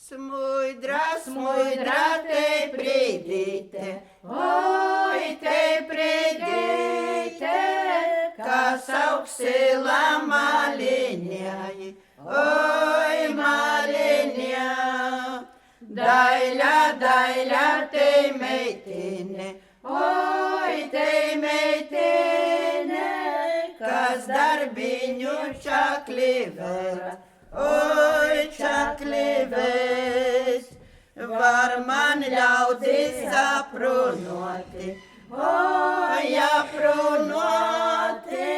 Смуйдра, смуйдра, ти прийдите, ой, ти прийдите, каса сила малиняє, ой, малиня. Дайля, ти мейтине, ой, ти мейтине, каздар біню чакливера, ой, чакливець, варман ляуди запруноти, ой, я пруноти,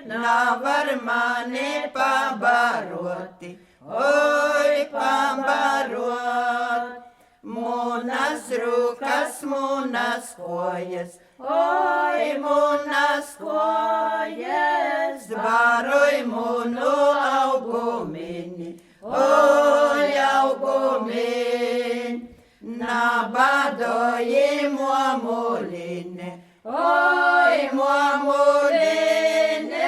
на вармани побороти, ой, поборот. Мунас рукас, мунас коєс, ой, мунас коєс, барой муну аугумені, ой, аугумін, на бадої муамуліне, ой, муамуліне,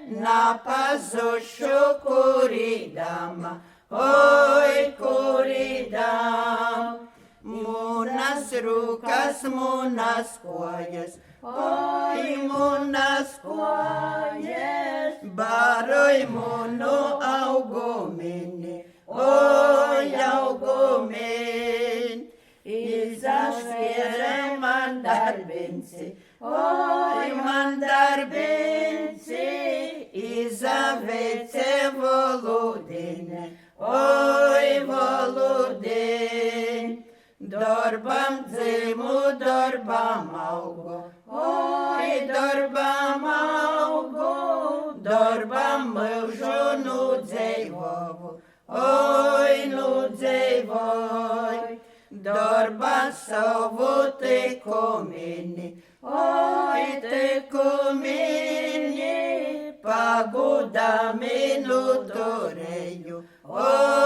на пазушу курідама, ой, куридam, munas rukas, munas kojas, oi, munas kojas, baroi munu augumini, oi, augumin, izaskere mandarbinci, oi, mandarbinci, izavece voludine, ой, володин, дорбам дзиму, дорбам ауго, ой, дорбам ауго, дорбам мивжу нудзейвову, ой, нудзейвой, дорбам сову ти коміні, ой, ти коміні, пагуда мину дорею, ой,